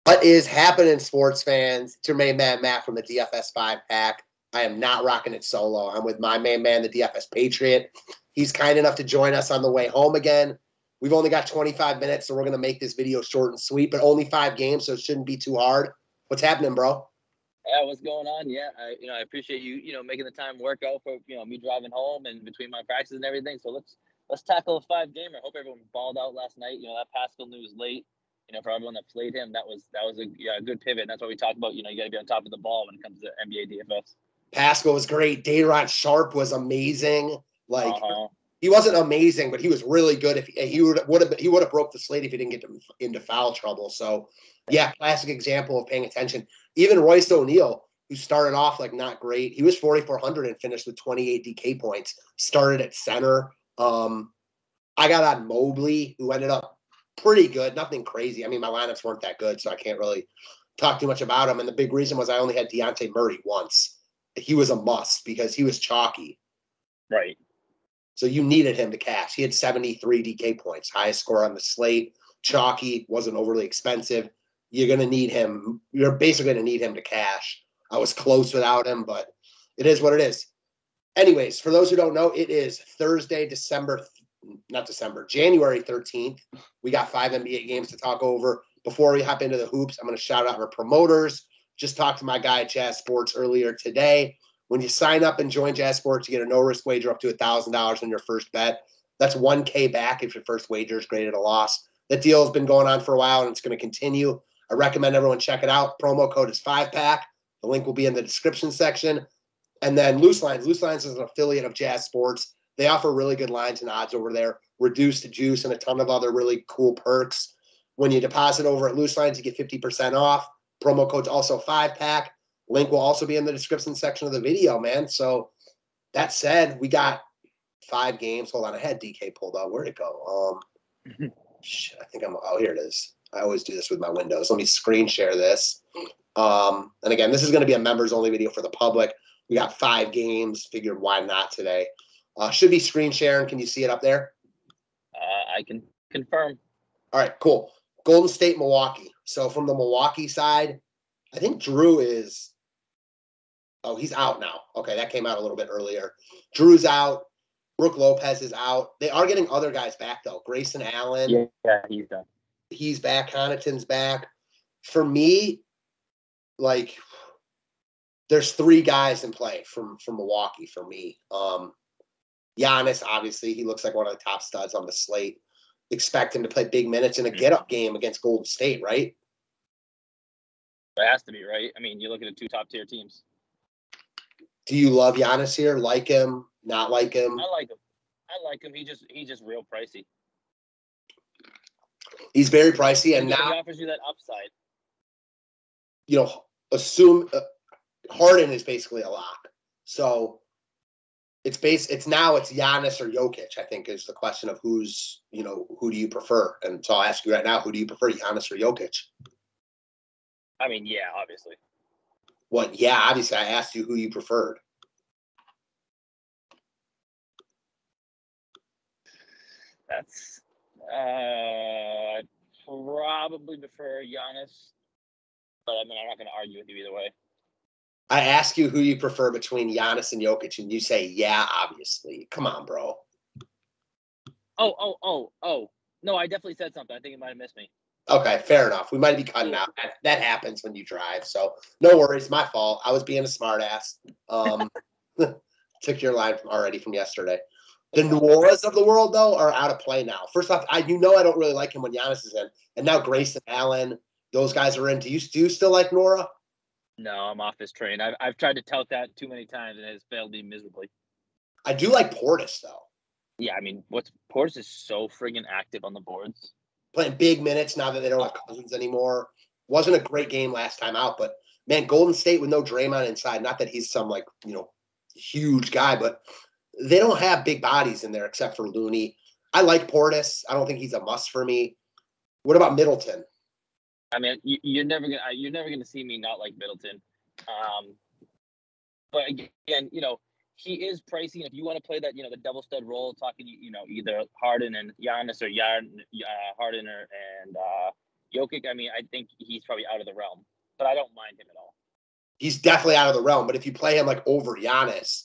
What is happening, sports fans? It's your main man, Matt, from the DFS 5-pack. I am not rocking it solo. I'm with my main man, the DFS Patriot. He's kind enough to join us on the way home again. We've only got 25 minutes, so we're going to make this video short and sweet, but only 5 games, so it shouldn't be too hard. What's happening, bro? Yeah, what's going on? Yeah, I appreciate you, making the time work out for, me driving home and between my practices and everything. So let's tackle a 5-gamer. I hope everyone balled out last night. That Pascal news late. For everyone that played him, that was a good pivot. And that's what we talked about. You got to be on top of the ball when it comes to NBA DFS. Pascal was great. Dayrod Sharp was amazing. He wasn't amazing, but he was really good. If he would have broke the slate if he didn't get into foul trouble. So, yeah, classic example of paying attention. Even Royce O'Neal, who started off like not great, he was 4,400 and finished with 28 DK points. Started at center. I got on Mobley, who ended up pretty good. Nothing crazy. I mean, my lineups weren't that good, so I can't really talk too much about him. And the big reason was I only had Dejounte Murray once. He was a must because he was chalky. Right. So you needed him to cash. He had 73 DK points, highest score on the slate. Chalky, wasn't overly expensive. You're going to need him. You're basically going to need him to cash. I was close without him, but it is what it is. Anyways, for those who don't know, it is Thursday, January 13th. We got 5 NBA games to talk over. Before we hop into the hoops, I'm going to shout out our promoters. Just talked to my guy at Jazz Sports earlier today. When you sign up and join Jazz Sports, you get a no-risk wager up to $1,000 on your first bet. That's $1,000 back if your first wager is graded a loss. That deal has been going on for a while, and it's going to continue. I recommend everyone check it out. Promo code is 5-pack. The link will be in the description section. And then Loose Lines. Loose Lines is an affiliate of Jazz Sports. They offer really good lines and odds over there, reduced juice, and a ton of other really cool perks. When you deposit over at Loose Lines, you get 50% off. Promo code's also 5-pack. Link will also be in the description section of the video, man. So that said, we got 5 games. Hold on, I had DK pulled out. Where'd it go? Shit, I think here it is. I always do this with my windows. Let me screen share this. And again, this is going to be a members only video for the public. We got 5 games. Figured why not today. Should be screen sharing. Can you see it up there? I can confirm. All right, cool. Golden State, Milwaukee. So from the Milwaukee side, I think Drew is – oh, he's out now. Okay, that came out a little bit earlier. Drew's out. Brook Lopez is out. They are getting other guys back, though. Grayson Allen. Yeah, he's done. He's back. Connaughton's back. For me, there's 3 guys in play from Milwaukee for me. Giannis, obviously, he looks like one of the top studs on the slate. Expect him to play big minutes in a get-up game against Golden State, right? It has to be, right? I mean, you look at the 2 top-tier teams. Do you love Giannis here? Like him? Not like him? I like him. He's just real pricey. He's very pricey, and he now offers you that upside. Assume Harden is basically a lock. So it's Giannis or Jokic, I think, is the question of who do you prefer? And so I'll ask you right now, who do you prefer, Giannis or Jokic? I mean, yeah, obviously. What? Yeah, obviously. I asked you who you preferred. That's I probably prefer Giannis, but I mean, I'm not going to argue with you either way. I ask you who you prefer between Giannis and Jokic, and you say, yeah, obviously. Come on, bro. Oh. No, I definitely said something. I think you might have missed me. Okay, fair enough. We might be cutting out. That happens when you drive, so no worries. My fault. I was being a smartass. Took your line from yesterday. The Noras of the world, though, are out of play now. First off, I don't really like him when Giannis is in, and now Grayson Allen, those guys are in. Do you still like Nora? No, I'm off this train. I've tried to tout that too many times, and it's failed me miserably. I do like Portis, though. Yeah, I mean, Portis is so friggin' active on the boards. Playing big minutes now that they don't have Cousins anymore. Wasn't a great game last time out, but, man, Golden State with no Draymond inside, not that he's some, huge guy, but they don't have big bodies in there except for Looney. I like Portis. I don't think he's a must for me. What about Middleton? I mean, you're never gonna see me not like Middleton. But again, he is pricey. And if you want to play that, the double stud role, talking, either Harden and Giannis or Harden and Jokic, I mean, I think he's probably out of the realm, but I don't mind him at all. He's definitely out of the realm. But if you play him like over Giannis,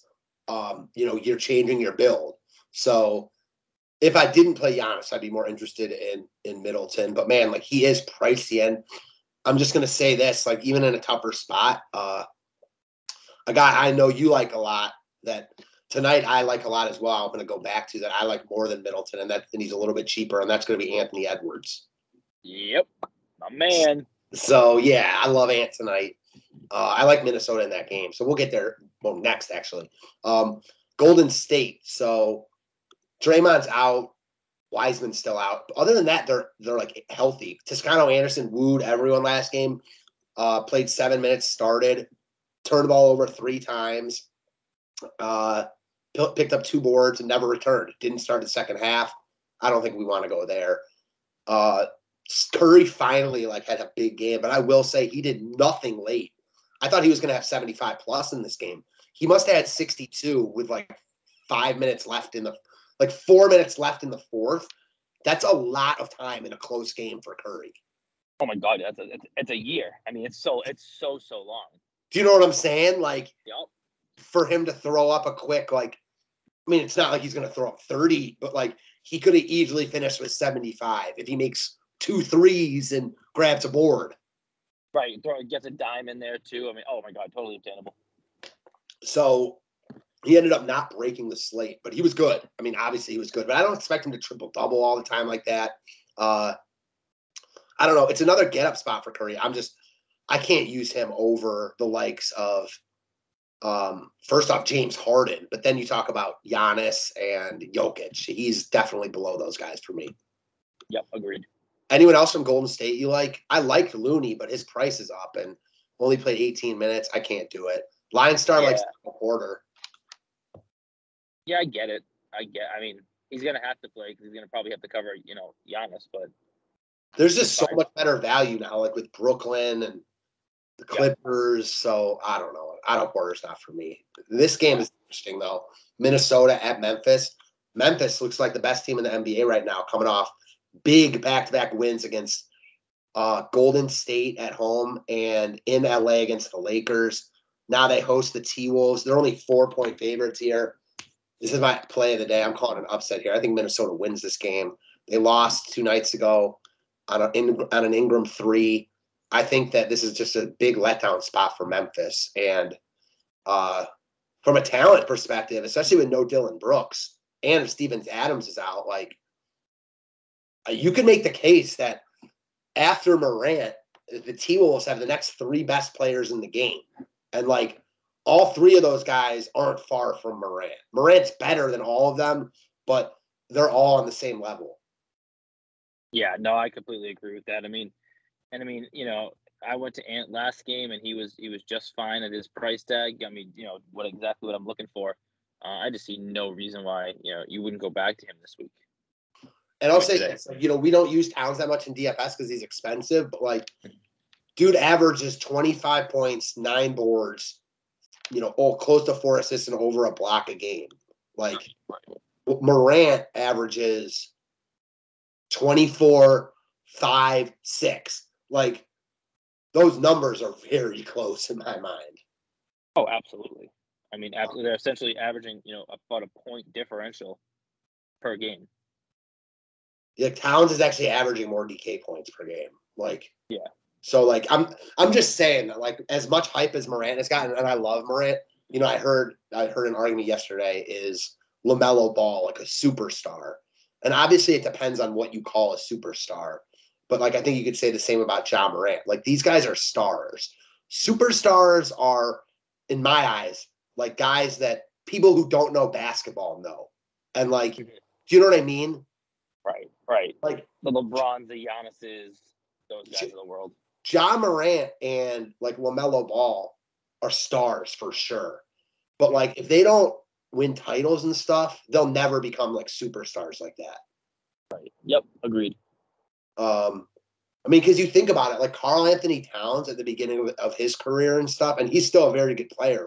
you're changing your build. So if I didn't play Giannis, I'd be more interested in Middleton. But man, like he is pricey, and I'm just gonna say this: like even in a tougher spot, a guy I know you like a lot that tonight I like a lot as well. I'm gonna go back to that I like more than Middleton, and he's a little bit cheaper, and that's gonna be Anthony Edwards. Yep, my man. So yeah, I love Ant tonight. I like Minnesota in that game, so we'll get there next actually. Golden State. So Draymond's out. Wiseman's still out. Other than that, they're like healthy. Toscano Anderson wooed everyone last game. Played 7 minutes, started, turned the ball over 3 times, picked up 2 boards, and never returned. Didn't start the second half. I don't think we want to go there. Curry finally had a big game, but I will say he did nothing late. I thought he was going to have 75 plus in this game. He must have had 62 with 5 minutes left in the 4 minutes left in the fourth. That's a lot of time in a close game for Curry. Oh my God, it's a year. I mean, it's so long. Do you know what I'm saying? Yep. For him to throw up a quick it's not like he's going to throw up 30, but he could have easily finished with 75 if he makes 2 threes and grabs a board. Right, gets a dime in there too. I mean, oh my God, totally obtainable. So he ended up not breaking the slate, but he was good. I mean, obviously he was good, but I don't expect him to triple-double all the time like that. I don't know. It's another get-up spot for Curry. I can't use him over the likes of, first off, James Harden, but then you talk about Giannis and Jokic. He's definitely below those guys for me. Yep, agreed. Anyone else from Golden State you like? I liked Looney, but his price is up and only played 18 minutes. I can't do it. Lion Star likes Porter. Yeah, I get it. I mean, he's going to have to play because he's going to probably have to cover, Giannis. But there's just so much better value now, with Brooklyn and the Clippers. So I don't know. Porter's not for me. This game is interesting, though. Minnesota at Memphis. Memphis looks like the best team in the NBA right now, coming off big back-to-back wins against Golden State at home and in LA against the Lakers. Now they host the T-Wolves. They're only 4-point favorites here. This is my play of the day. I'm calling an upset here. I think Minnesota wins this game. They lost 2 nights ago on an Ingram 3. I think that this is just a big letdown spot for Memphis. And from a talent perspective, especially with no Dylan Brooks and if Steven Adams is out, you can make the case that after Morant, the T-Wolves have the next 3 best players in the game. And all 3 of those guys aren't far from Morant. Morant's better than all of them, but they're all on the same level. Yeah, no, I completely agree with that. I mean, I went to Ant last game and he was just fine at his price tag. I mean, what I'm looking for. I just see no reason why, you wouldn't go back to him this week. And I'll say this, we don't use Towns that much in DFS because he's expensive, but dude averages 25 points, 9 boards, close to 4 assists and over a block a game. Morant averages 24, 5, 6. Those numbers are very close in my mind. Oh, absolutely. I mean, absolutely. They're essentially averaging, about a point differential per game. Yeah, Towns is actually averaging more DK points per game. Yeah. So I'm just saying that as much hype as Morant has gotten, and I love Morant. I heard an argument yesterday is LaMelo Ball a superstar, and obviously it depends on what you call a superstar. But I think you could say the same about Ja Morant. These guys are stars. Superstars are, in my eyes, guys that people who don't know basketball know, and do you know what I mean? Right. The LeBrons, the Giannis's, those guys of the world. Ja Morant and LaMelo Ball are stars for sure. But if they don't win titles and stuff, they'll never become superstars like that. Right. Yep. Agreed. Because you think about it, Karl Anthony Towns at the beginning of his career and stuff, and he's still a very good player.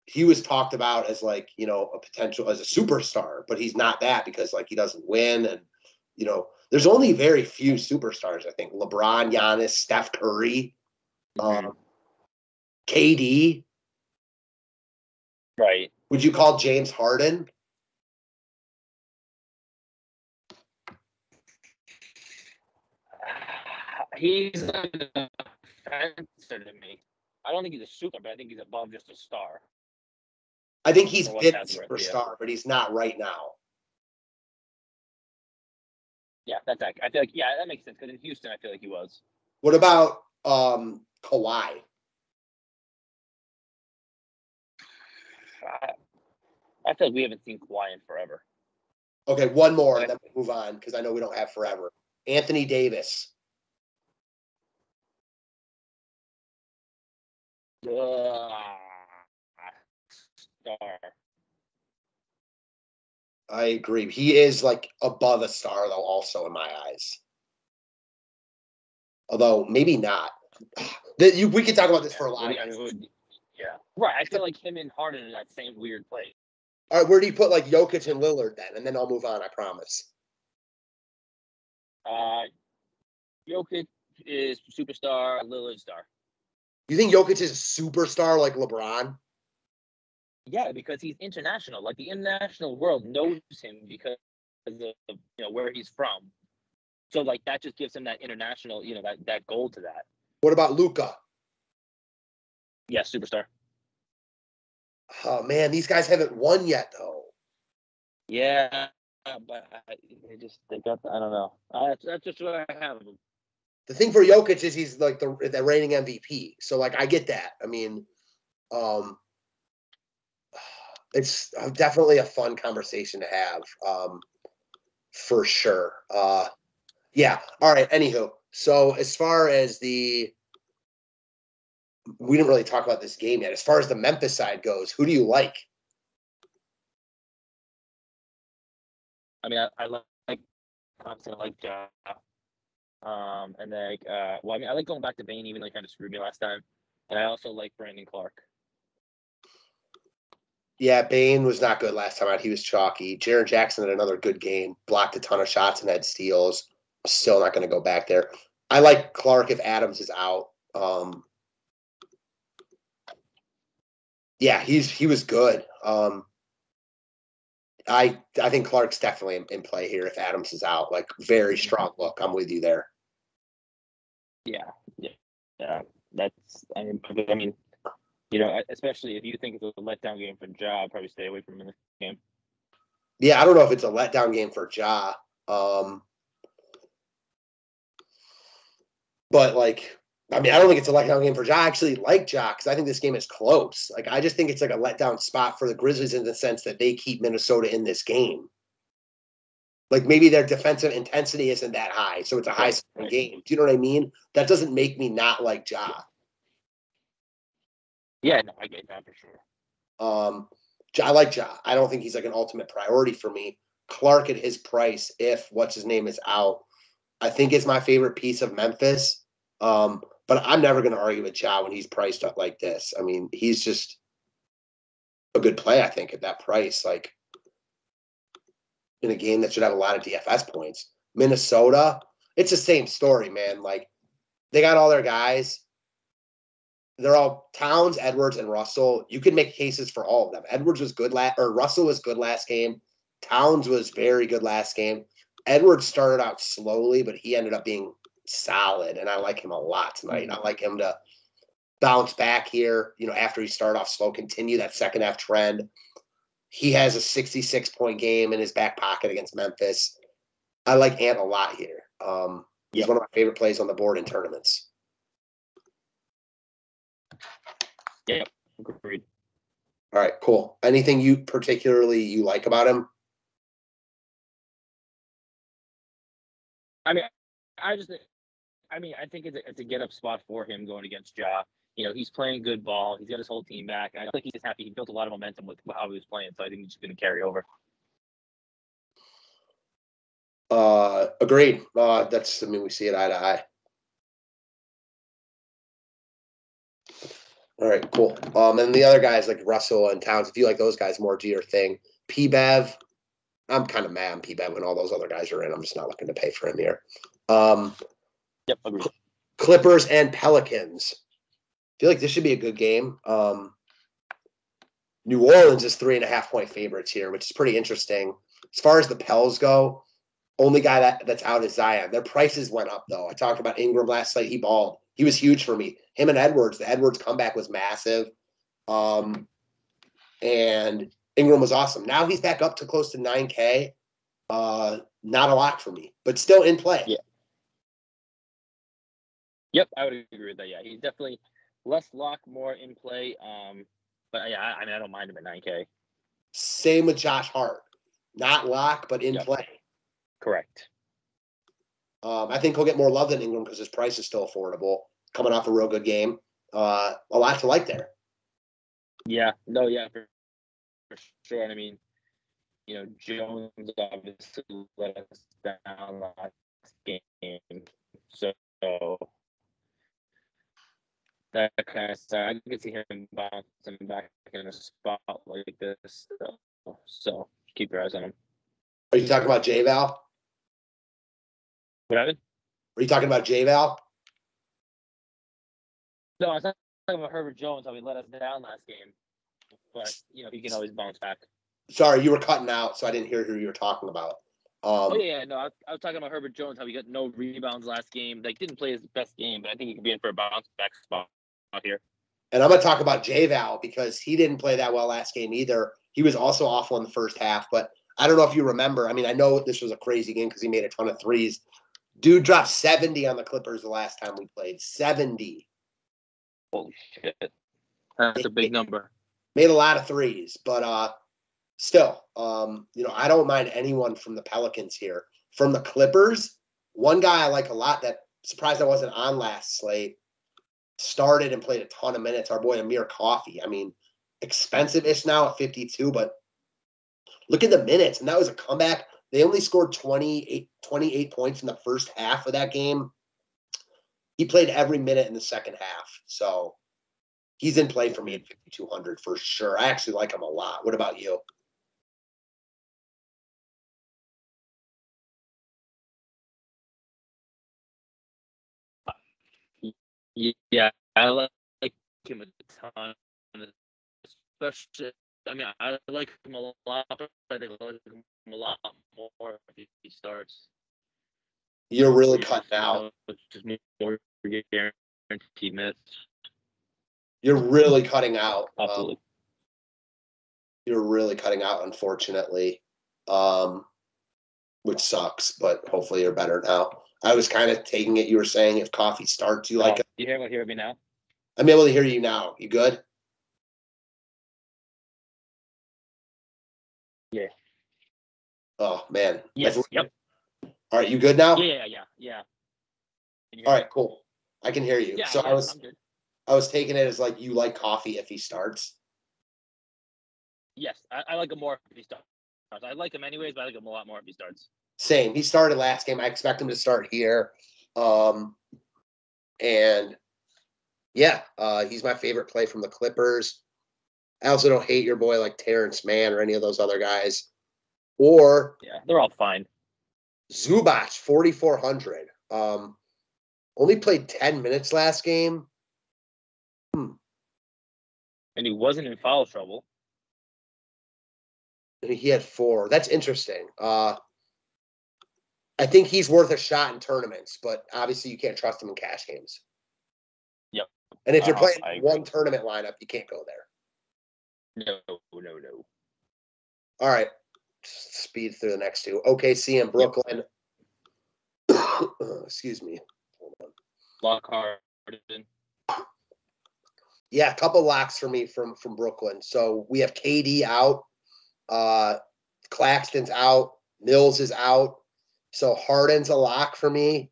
He was talked about as a potential as a superstar, but he's not that because he doesn't win, and There's only very few superstars, I think. LeBron, Giannis, Steph Curry, KD. Right. Would you call James Harden? He's an offensive to me. I don't think he's a super, but I think he's above just a star. I think he's been a superstar, but he's not right now. Yeah, that's accurate. I feel like, yeah, that makes sense, because in Houston, I feel like he was. What about Kawhi? I feel like we haven't seen Kawhi in forever. Okay, one more, and then we'll move on, because I know we don't have forever. Anthony Davis. Star. I agree. He is like above a star, though, also in my eyes. Although maybe not. We could talk about this for a lot. Yeah, right. I feel like him and Harden in that same weird place. All right, where do you put like Jokic and Lillard then? And then I'll move on, I promise. Jokic is superstar, Lillard star. You think Jokic is a superstar like LeBron? Yeah, because he's international. Like the international world knows him because of where he's from. So like that just gives him that international, that gold to that. What about Luka? Yeah, superstar. Oh man, these guys haven't won yet though. Yeah, but they got. I don't know. That's just what I have. The thing for Jokic is he's like the reigning MVP. So like I get that. I mean, it's definitely a fun conversation to have, for sure. Yeah. All right. Anywho, so as far as we didn't really talk about this game yet. As far as the Memphis side goes, who do you like? I mean, I like Thompson, I like Ja. And then I like going back to Bane, even though he kind of screwed me last time. And I also like Brandon Clark. Yeah, Bane was not good last time out. He was chalky. Jaren Jackson had another good game, blocked a ton of shots and had steals. Still not going to go back there. I like Clark if Adams is out. Yeah, he was good. I think Clark's definitely in play here if Adams is out. Like very strong look. I'm with you there. Yeah. That's I mean, especially if you think it's a letdown game for Ja, I'd probably stay away from him in this game. Yeah, I don't know if it's a letdown game for Ja. But like, I mean, I don't think it's a letdown game for Ja. I actually like Ja because I think this game is close. Like, I just think it's like a letdown spot for the Grizzlies in the sense that they keep Minnesota in this game. Like maybe their defensive intensity isn't that high, so it's a high-scoring game. Do you know what I mean? That doesn't make me not like Ja. Yeah, no, I get that for sure. I like Ja. I don't think he's like an ultimate priority for me. Clark at his price, if what's his name is out, I think is my favorite piece of Memphis. But I'm never going to argue with Ja when he's priced up like this. I mean, he's just a good play, I think, at that price. Like in a game that should have a lot of DFS points. Minnesota, it's the same story, man. Like they got all their guys. They're all Towns, Edwards, and Russell. You can make cases for all of them. Edwards was good Russell was good last game. Towns was very good last game. Edwards started out slowly, but he ended up being solid, and I like him a lot tonight. I like him to bounce back here, after he started off slow, continue that second half trend. He has a 66-point game in his back pocket against Memphis. I like Ant a lot here. He's one of my favorite plays on the board in tournaments. Yeah, agreed. All right, cool. Anything you like about him? I mean, I think it's a get-up spot for him going against Ja. He's playing good ball. He's got his whole team back. I think he's just happy. He built a lot of momentum with how he was playing, so I think he's just going to carry over. Agreed. We see it eye to eye. All right, cool. And the other guys like Russell and Towns, if you like those guys more, do your thing. P-Bev, I'm kind of mad on P-Bet when all those other guys are in. I'm just not looking to pay for him here. Yep, agreed. Clippers and Pelicans. I feel like this should be a good game. New Orleans is 3.5-point favorites here, which is pretty interesting. As far as the Pels go, only guy that's out is Zion. Their prices went up, though. I talked about Ingram last night. He balled. He was huge for me. Him and Edwards. The Edwards comeback was massive. And Ingram was awesome. Now he's back up to close to 9K. Not a lot for me, but still in play. Yeah. Yep, I would agree with that. Yeah, he's definitely less lock, more in play. But yeah, I mean, I don't mind him at 9K. Same with Josh Hart. Not lock, but in play. Correct. I think he'll get more love than Ingram because his price is still affordable. Coming off a real good game. A lot to like there. Yeah. No, yeah, for sure. And I mean, you know, Jones obviously let us down last game. So that kind of stuff. I can see him bouncing back in a spot like this. So keep your eyes on him. Are you talking about J-Val? What happened? Are you talking about J-Val? No, I was talking about Herbert Jones, how he let us down last game. But, you know, he can always bounce back. Sorry, you were cutting out, so I didn't hear who you were talking about. No, I was talking about Herbert Jones, how he got no rebounds last game. Like, didn't play his best game, but I think he could be in for a bounce back spot out here. And I'm going to talk about J-Val because he didn't play that well last game either. He was also awful in the first half, but I don't know if you remember. I mean, I know this was a crazy game because he made a ton of threes. Dude dropped 70 on the Clippers the last time we played. 70. Holy shit. That's a big number. Made a lot of threes, but still, you know, I don't mind anyone from the Pelicans here. From the Clippers, one guy I like a lot that surprised I wasn't on last slate, started and played a ton of minutes, our boy Amir Coffey. I mean, expensive-ish now at 52, but look at the minutes. And that was a comeback. They only scored 28 points in the first half of that game. He played every minute in the second half. So he's in play for me at 5,200 for sure. I actually like him a lot. What about you? Yeah, I like him a ton. Especially, I mean, I like him a lot, but I think I like him a lot more if he starts. You're really cutting out. Just more guaranteed minutes. You're really cutting out. Absolutely. You're really cutting out, unfortunately, which sucks, but hopefully you're better now. I was kind of taking it you were saying if Coffey starts, you like it. You hear me now? I'm able to hear you now. You good? Yeah. Oh, man. Yes. Yep. All right, you good now? Yeah. All right, cool. I can hear you. Yeah, so I'm good. I was taking it as like you like Coffey if he starts. Yes, I like him more if he starts. I like him anyways, but I like him a lot more if he starts. Same. He started last game. I expect him to start here. And yeah, he's my favorite play from the Clippers. I also don't hate your boy like Terrence Mann or any of those other guys. Or yeah, they're all fine. Zubac, 4,400. Only played 10 minutes last game. And he wasn't in foul trouble. He had 4. That's interesting. I think he's worth a shot in tournaments, but obviously you can't trust him in cash games. Yep. And if you're playing one tournament lineup, you can't go there. No. All right. Speed through the next two. OKC and Brooklyn. Excuse me. Hold on. Lockhart. Yeah, a couple locks for me from Brooklyn. So we have KD out. Claxton's out. Mills is out. So Harden's a lock for me.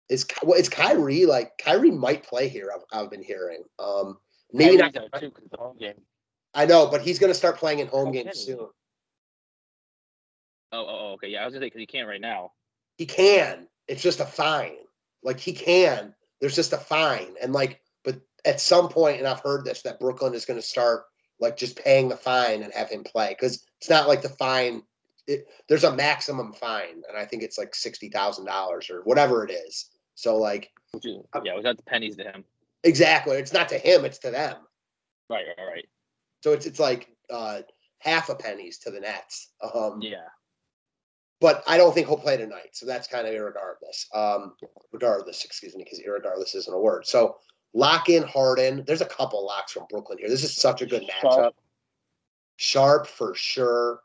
It's Kyrie. Like Kyrie might play here. I've been hearing. Maybe Kyrie's not. out too because of the home game. I know, but he's going to start playing in home games soon. Oh, okay. Yeah, I was gonna say because he can't right now. He can. It's just a fine. Like he can. There's just a fine, and like, but at some point, and I've heard this, that Brooklyn is going to start like just paying the fine and have him play because it's not like the fine there's a maximum fine, and I think it's like $60,000 or whatever it is. So like, which was at the pennies to him. Exactly. It's not to him, it's to them. Right. So it's like half a pennies to the Nets. Yeah. But I don't think he'll play tonight, so that's kind of irregardless. Regardless, excuse me, because irregardless isn't a word. So lock in Harden. There's a couple locks from Brooklyn here. This is such a good matchup. Sharp for sure.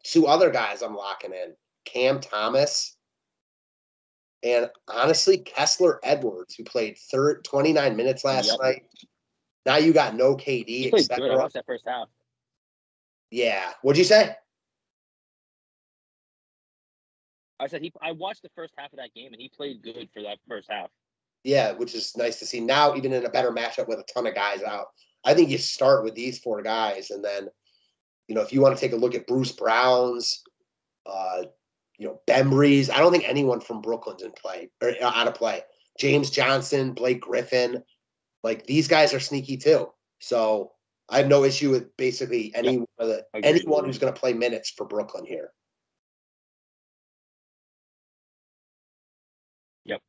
Two other guys I'm locking in. Cam Thomas. And honestly, Kessler Edwards, who played 29 minutes last night. Now you got no KD. He played good. I watched that first half. Yeah. What'd you say? I said I watched the first half of that game, and he played good for that first half. Yeah, which is nice to see. Now, even in a better matchup with a ton of guys out, I think you start with these four guys, and then, if you want to take a look at Bruce Brown's, Bembry's, I don't think anyone from Brooklyn's in play or out of play. James Johnson, Blake Griffin, like these guys are sneaky too. So I have no issue with basically anyone who's going to play minutes for Brooklyn here. Yep.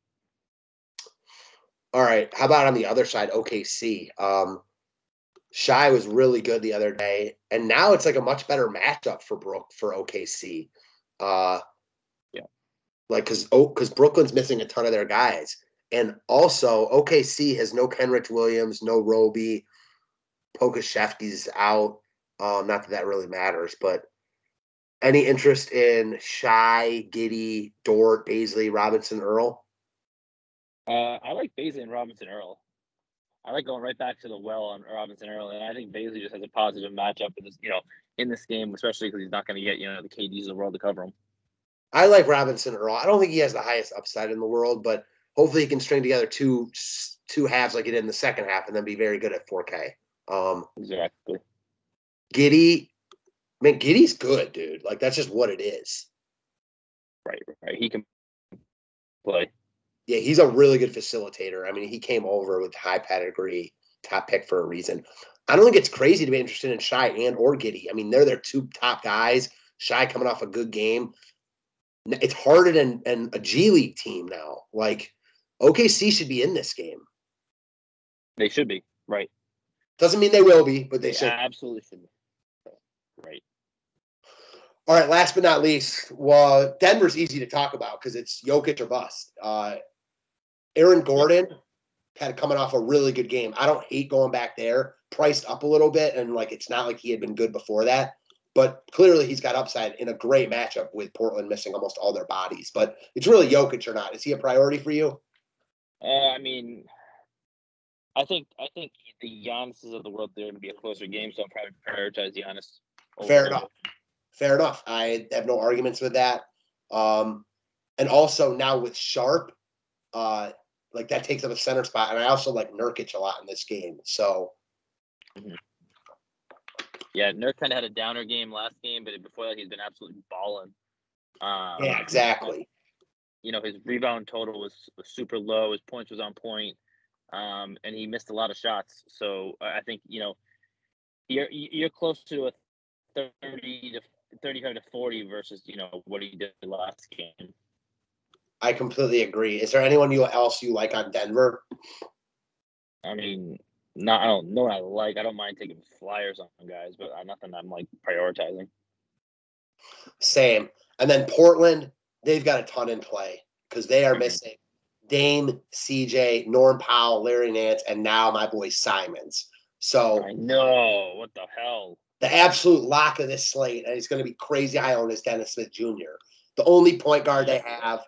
All right. How about on the other side, OKC? Shai was really good the other day, and now it's like a much better matchup for OKC. Because Brooklyn's missing a ton of their guys. And also, OKC has no Kenrich Williams, no Roby. Pokashevsky's out. Not that really matters, but any interest in Shai, Giddey, Dort, Baisley, Robinson, Earl? I like Baisley and Robinson, Earl. I like going right back to the well on Robinson, Earl, and I think Baisley just has a positive matchup in this game, especially because he's not going to get the KDs of the world to cover him. I like Robinson Earl. I don't think he has the highest upside in the world, but hopefully he can string together two halves like he did in the second half and then be very good at 4K. Exactly. Giddey's good, dude. Like, that's just what it is. Right. He can play. Yeah, he's a really good facilitator. I mean, he came over with high pedigree, top pick for a reason. I don't think it's crazy to be interested in Shai and or Giddey. I mean, they're their two top guys. Shai coming off a good game. It's Harden and a G League team now. Like, OKC should be in this game. They should be, right. Doesn't mean they will be, but they should. Absolutely should be. Right. All right, last but not least, well, Denver's easy to talk about because it's Jokic or bust. Aaron Gordon had coming off a really good game. I don't hate going back there. Priced up a little bit, and it's not like he had been good before that. But clearly he's got upside in a great matchup with Portland missing almost all their bodies. But it's really Jokic or not. Is he a priority for you? I mean, I think the Giannis's of the world, they're going to be a closer game, so I'll probably prioritize Giannis. Fair enough. I have no arguments with that. And also now with Sharp, that takes up a center spot. And I also like Nurkic a lot in this game. So. Mm-hmm. Yeah, Nurk kind of had a downer game last game, but before that, he's been absolutely balling. Yeah, exactly. His rebound total was super low. His points was on point, and he missed a lot of shots. So I think you're close to a 35 to 40 versus what he did last game. I completely agree. Is there anyone else you like on Denver? I mean. I don't know what I like. I don't mind taking flyers on guys, but nothing I'm prioritizing. Same. And then Portland, they've got a ton in play because they are missing Dame, CJ, Norm Powell, Larry Nance, and now my boy Simons. So I know. What the hell? The absolute lock of this slate, and he's going to be crazy high on, is Dennis Smith Jr. The only point guard they have.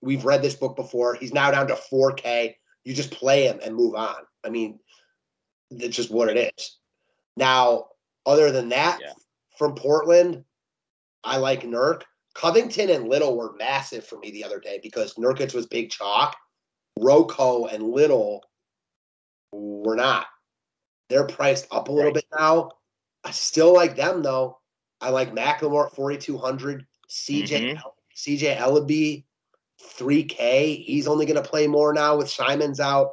We've read this book before. He's now down to 4K. You just play him and move on. I mean, it's just what it is. Now, other than that, from Portland, I like Nurk. Covington and Little were massive for me the other day because Nurkic was big chalk. Rocco and Little were not. They're priced up a little bit now. I still like them, though. I like McLemore at 4,200. CJ Ellaby, 3K. He's only going to play more now with Simons out.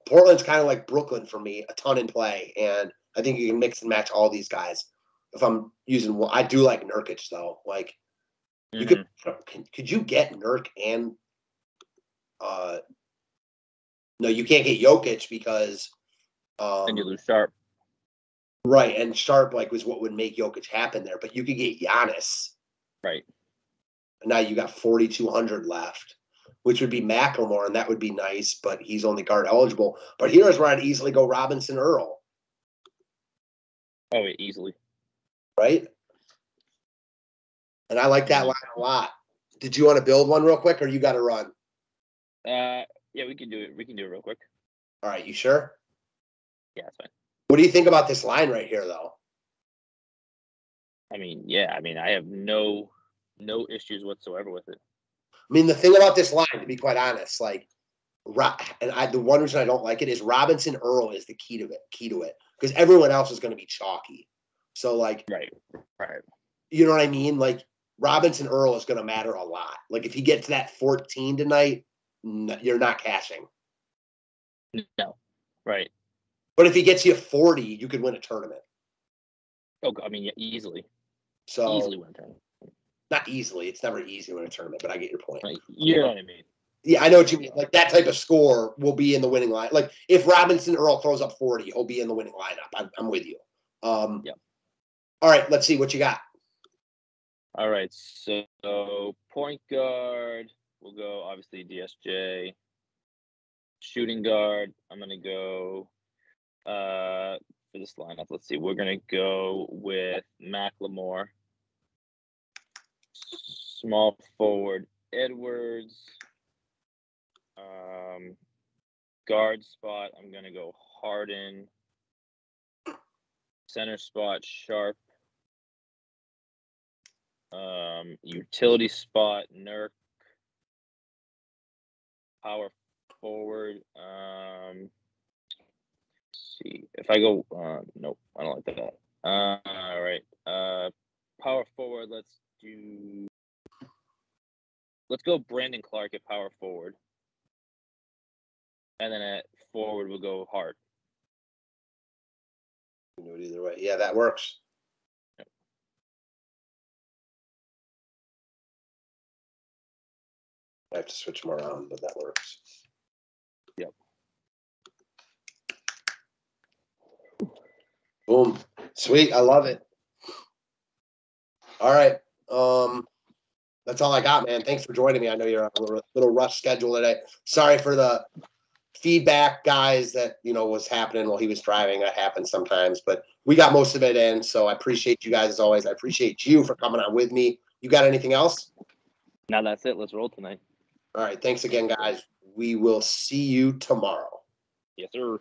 Portland's kind of like Brooklyn for me, a ton in play. And I think you can mix and match all these guys. if I'm using one. I do like Nurkic though. Like you could you get Nurk and no, you can't get Jokic because and you lose Sharp. Right, and Sharp like was what would make Jokic happen there, but you could get Giannis. Right. And now you got 4,200 left, which would be Macklemore, and that would be nice, but he's only guard eligible. But here's where I'd easily go Robinson Earl. Oh, yeah, easily. Right? And I like that line a lot. Did you want to build one real quick, or you got to run? Yeah, we can do it. We can do it real quick. All right, you sure? Yeah, that's fine. What do you think about this line right here, though? I mean, yeah. I mean, I have no issues whatsoever with it. I mean, the thing about this line, to be quite honest, like, the one reason I don't like it is Robinson Earl is the key to it, because everyone else is going to be chalky. So, like, right. You know what I mean? Like, Robinson Earl is going to matter a lot. Like, if he gets that 14 tonight, you're not cashing. No, right. But if he gets you 40, you could win a tournament. Oh, I mean, yeah, easily. So easily win a tournament. Not easily. It's never easy to win a tournament, but I get your point. Right. You know what I mean? Yeah, I know what you mean. Like, that type of score will be in the winning line. Like, if Robinson Earl throws up 40, he'll be in the winning lineup. I'm with you. Yeah. All right, let's see what you got. All right, so point guard, we'll go obviously DSJ. Shooting guard, I'm going to go for this lineup. Let's see, we're going to go with Macklemore. Small forward, Edwards. Guard spot, I'm going to go Harden. Center spot, Sharp. Utility spot, Nurk. Power forward. Let's see. If I go, nope, I don't like that. All right. Power forward. Let's go Brandon Clark at power forward, and then at forward we'll go Hart. You can do it either way. Yeah, that works. I have to switch them around, but that works. Yep. Boom. Sweet. I love it. All right. That's all I got, man. Thanks for joining me. I know you're on a little rush schedule today. Sorry for the feedback, guys, that, was happening while he was driving. That happens sometimes, but we got most of it in, so I appreciate you guys as always. I appreciate you for coming on with me. You got anything else? No, that's it. Let's roll tonight. All right. Thanks again, guys. We will see you tomorrow. Yes, sir.